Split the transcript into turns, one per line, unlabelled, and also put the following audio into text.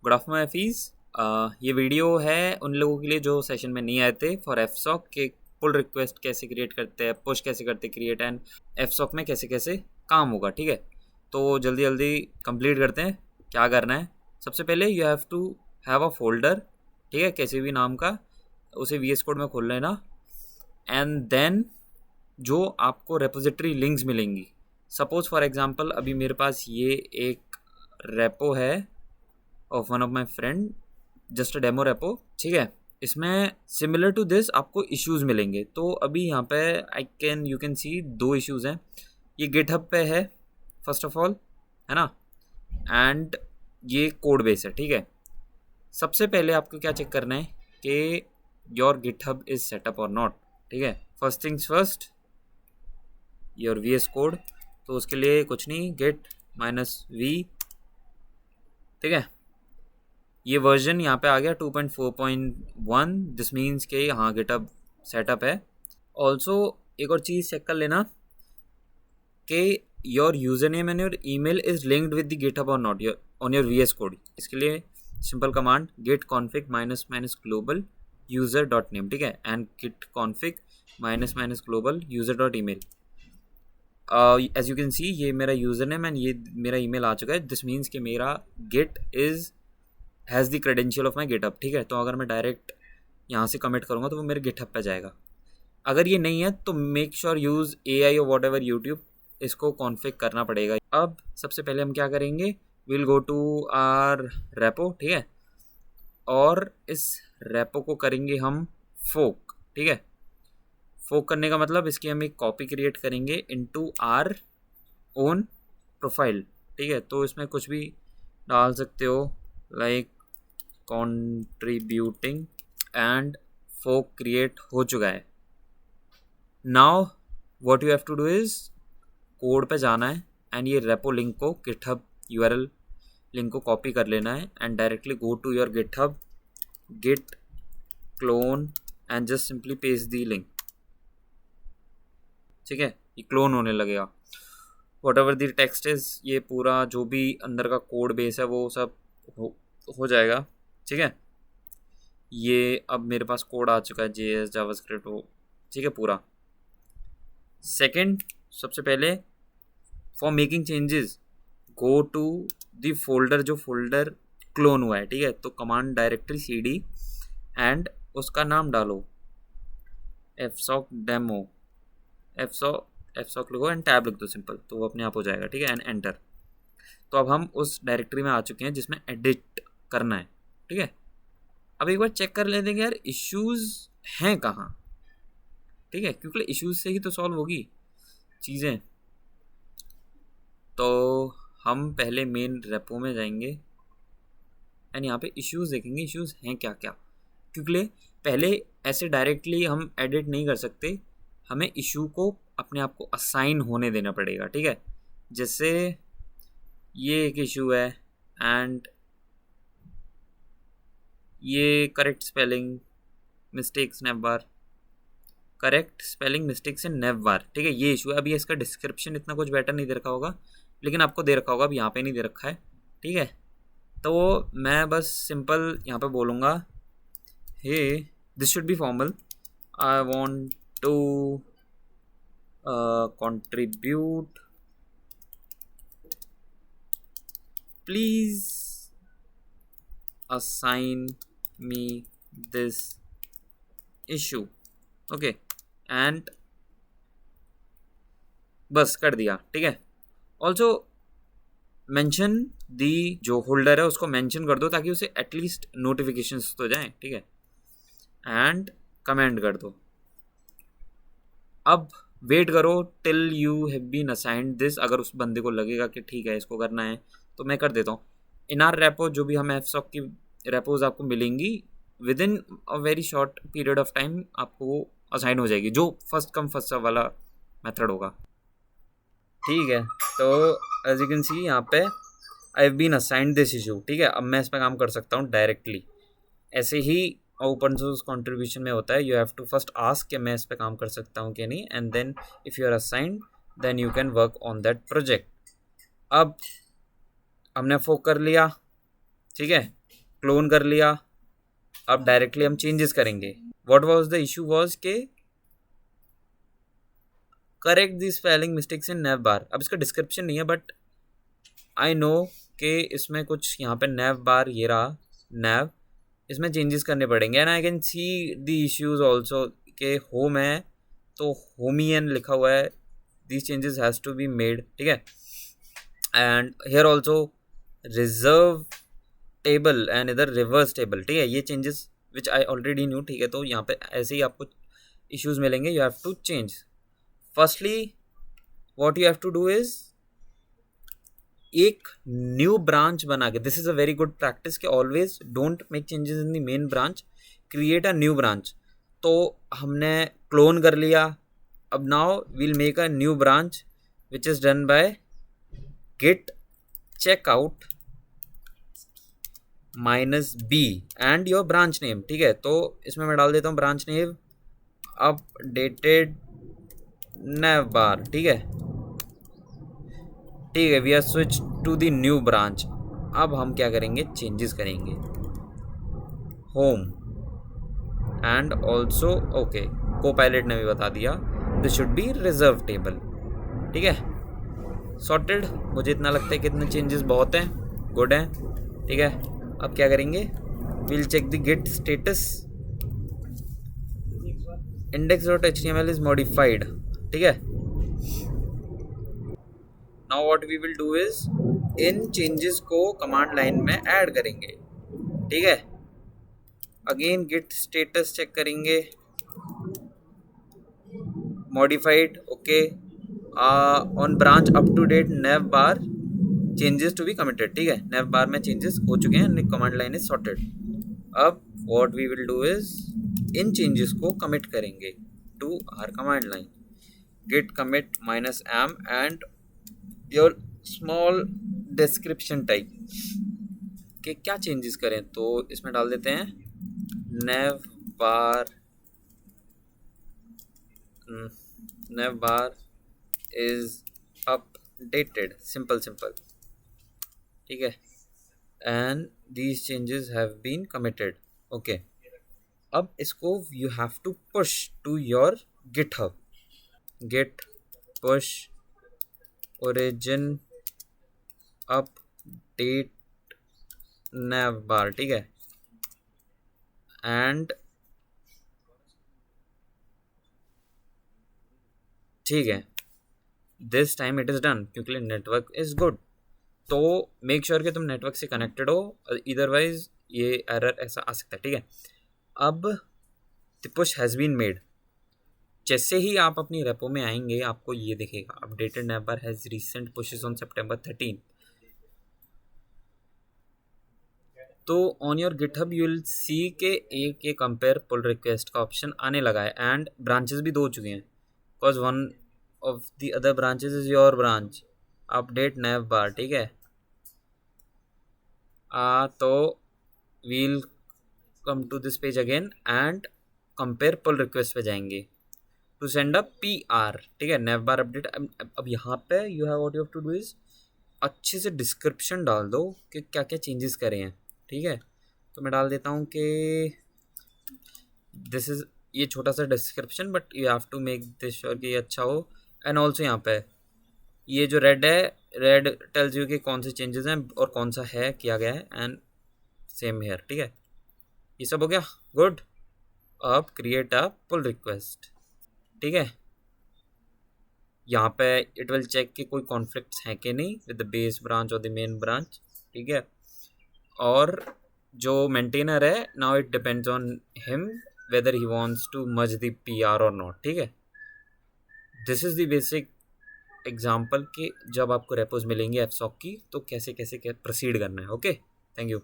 Good afternoon एफीज। ये video है उन लोगों के लिए जो सेशन में नहीं आए थे फॉर एफसॉक के पुल रिक्वेस्ट कैसे क्रिएट करते हैं, पुश कैसे करते क्रिएट, एंड एफसॉक में कैसे कैसे काम होगा। ठीक है, तो जल्दी जल्दी कंप्लीट करते हैं। क्या करना है, सबसे पहले you have to have a folder, ठीक है, कैसे भी नाम का, उसे VS कोड में खोल लेना। एंड देन जो आपको रेपोजिटरी लिंक्स मिलेंगी, सपोज फॉर एग्जांपल अभी मेरे पास ये एक रेपो है of one of my friend, just a demo repo. ठीक है, इसमें सिमिलर टू दिस आपको इश्यूज मिलेंगे। तो अभी यहाँ पे यू कैन सी 2 इश्यूज हैं। ये गिटहब पे है फर्स्ट ऑफ ऑल, है ना, एंड ये कोड बेस है। ठीक है, सबसे पहले आपको क्या चेक करना है कि योर गिटहब इज सेटअप और नॉट। ठीक है, first things first, your VS code. तो उसके लिए कुछ नहीं, git -v। ठीक है, ये वर्जन यहाँ पे आ गया 2.4.1। दिस मीन्स कि हाँ गिटहब सेटअप है। ऑल्सो एक और चीज़ चेक कर लेना कि your user name and your email is linked with the GitHub और not on your VS code. इसके लिए simple command git config --global user.name। ठीक है, and git config --global user.email। As you can see ये मेरा user name and ये मेरा email आ चुका है। दिस मीन्स कि मेरा git has the credential of my GitHub. ठीक है, तो अगर मैं डायरेक्ट यहाँ से कमिट करूँगा तो वो मेरे गिटहब पे जाएगा। अगर ये नहीं है तो मेक श्योर यूज़ AI और वॉट एवर यूट्यूब, इसको कॉन्फ़िग करना पड़ेगा। अब सबसे पहले हम क्या करेंगे, will go to our repo. ठीक है, और इस रेपो को करेंगे हम फोक। ठीक है, फोक करने का मतलब इसकी हम एक कॉपी क्रिएट करेंगे इनटू आर ओन प्रोफाइल। ठीक है, तो इसमें कुछ भी डाल सकते हो, like contributing, and fork create हो चुका है। Now what you have to do is code पे जाना है एंड ये रेपो लिंक को, गिटहब URL लिंक को कॉपी कर लेना है and directly go to your GitHub, git clone and just simply paste the link. ठीक है, ये क्लोन होने लगेगा। What ever the text is, ये पूरा जो भी अंदर का कोड बेस है वो सब हो जाएगा। ठीक है, ये अब मेरे पास कोड आ चुका है, JS जावास्क्रिप्ट हो। ठीक है, पूरा। सेकंड, सबसे पहले for making changes go to the folder, जो फोल्डर क्लोन हुआ है। ठीक है, तो कमांड डायरेक्टरी CD एंड उसका नाम डालो fsoc डेमो, fsoc लिखो एंड टैब लिख दो सिंपल, तो वो अपने आप हो जाएगा। ठीक है, एंड एंटर। तो अब हम उस डायरेक्टरी में आ चुके हैं जिसमें एडिट करना है। ठीक है, अब एक बार चेक कर लेते हैं कि यार इश्यूज़ हैं कहाँ। ठीक है, क्योंकि इश्यूज़ से ही तो सॉल्व होगी चीज़ें। तो हम पहले मेन रेपो में जाएंगे एंड यहाँ पे इश्यूज़ देखेंगे, इश्यूज़ हैं क्या क्या। क्योंकि पहले ऐसे डायरेक्टली हम एडिट नहीं कर सकते, हमें इशू को अपने आप को असाइन होने देना पड़ेगा। ठीक है, जैसे ये एक इशू है एंड ये correct spelling mistakes never, correct spelling mistakes इन नेवर। ठीक है, ये इशू है। अभी इसका डिस्क्रिप्शन इतना कुछ बेटर नहीं दे रखा होगा, लेकिन आपको दे रखा होगा, अभी यहाँ पे नहीं दे रखा है। ठीक है, तो मैं बस सिंपल यहाँ पे बोलूँगा, hey this should be formal, I want to contribute, please assign me this issue। Okay, and बस कर दिया। ठीक है, ऑल्सो मेंशन दी, जो होल्डर है उसको मेंशन कर दो ताकि उसे एटलीस्ट नोटिफिकेशंस तो जाएं। ठीक है, एंड कमेंट कर दो। अब वेट करो till you have been assigned this. अगर उस बंदे को लगेगा कि ठीक है इसको करना है तो मैं कर देता हूँ। इन आर रेपो जो भी हमें एफसॉक की रेपोज आपको मिलेंगी, with in a very short period of time आपको वो असाइन हो जाएगी, जो फर्स्ट कम फर्स्ट सर्व वाला मेथड होगा। ठीक है, तो एज यू कैन सी यहाँ पे I have been assigned this issue. ठीक है, अब मैं इस पर काम कर सकता हूँ डायरेक्टली। ऐसे ही ओपन सोर्स कंट्रीब्यूशन में होता है, you have to first ask कि मैं इस पे काम कर सकता हूँ कि नहीं, and then if you are assigned then you can work on that project. अब हमने फोक कर लिया। ठीक है, क्लोन कर लिया, अब डायरेक्टली हम चेंजेस करेंगे. What was the issue was के correct the spelling mistakes in nav bar. अब इसका डिस्क्रिप्शन नहीं है बट आई नो कि इसमें कुछ यहाँ पे नैव बार, ये रहा नैव, इसमें चेंजेस करने पड़ेंगे. And I can see the issues also के होम है तो होमियन लिखा हुआ है, these changes has to be made. ठीक है. And here also reserve table and इधर रिवर्स टेबल. ठीक है, ये changes which I already knew. ठीक है, तो यहाँ पे ऐसे ही आपको इश्यूज मिलेंगे. You have to change. Firstly what you have to do is एक न्यू ब्रांच बना के, this is a very good practice कि always don't make changes in the main branch, create a new branch. तो हमने clone कर लिया. अब now we'll make a new branch which is done by git checkout -b and your branch name. ठीक है, तो इसमें मैं डाल देता हूँ ब्रांच नेम अपडेटेड navbar. ठीक है, ठीक है, we are switch to the new branch. अब हम क्या करेंगे, चेंजेस करेंगे. Home and also okay, Copilot ने भी बता दिया this should be reserve table. ठीक है, सॉर्टेड. मुझे इतना लगता है कि इतने चेंजेस बहुत हैं, गुड हैं. ठीक है, अब क्या करेंगे, will check the git status. index.html is modified. ठीक है, now what we will do is इन चेंजेस को कमांड लाइन में ऐड करेंगे. ठीक है, अगेन गिट स्टेटस चेक करेंगे, modified. Okay, on branch up to date nav bar changes to be committed. ठीक है, nav बार में चेंजेस हो चुके हैं, कमांड लाइन इज सॉर्टेड. अब what we will do is इन चेंजेस को कमिट करेंगे to our command line. git commit -m and your small description type के क्या चेंजेस करें. तो इसमें डाल देते हैं nav bar is updated. simple. ठीक है, and these changes have been committed. okay, अब इसको you have to push to your github. git push origin update navbar. ठीक है, एंड ठीक है, this time it is done क्योंकि नेटवर्क इज़ गुड. तो मेक श्योर कि तुम नेटवर्क से कनेक्टेड हो, अदरवाइज ये एरर ऐसा आ सकता है. ठीक है, अब the push has been made. जैसे ही आप अपनी रेपो में आएंगे आपको ये दिखेगा updated navbar has recent pushes on September 13. तो on your GitHub you will see के एक कंपेयर पुल रिक्वेस्ट का ऑप्शन आने लगा है एंड ब्रांचेस भी 2 हो चुके हैं because one of the other branches is your branch update navbar. ठीक है, तो we'll come to this page again and compare pull request पे जाएंगे टू सेंड अ PR. ठीक है, navbar अपडेट. अब यहाँ पे you have what you have to do is अच्छे से डिस्क्रिप्शन डाल दो कि क्या क्या चेंजेस करे हैं. ठीक है, तो मैं डाल देता हूँ कि दिस इज़, ये छोटा सा description but you have to make this sure कि ये अच्छा हो. एंड ऑल्सो यहाँ पे ये जो रेड है, रेड टेल्स यू कि कौन से चेंजेस हैं और कौन सा है किया गया है. And same here. ठीक है, ये सब हो गया, गुड. अब क्रिएट अ पुल रिक्वेस्ट. ठीक है, यहाँ पे इट विल चेक कि कोई कॉन्फ्लिक्ट्स हैं कि नहीं विद द बेस ब्रांच और द मेन ब्रांच. ठीक है, और जो मेंटेनर है now it depends on him whether he wants to merge the PR और नॉट. ठीक है, this is the basic example कि जब आपको रेपोज मिलेंगे एफसॉक की तो कैसे कैसे प्रोसीड करना है. Okay, thank you.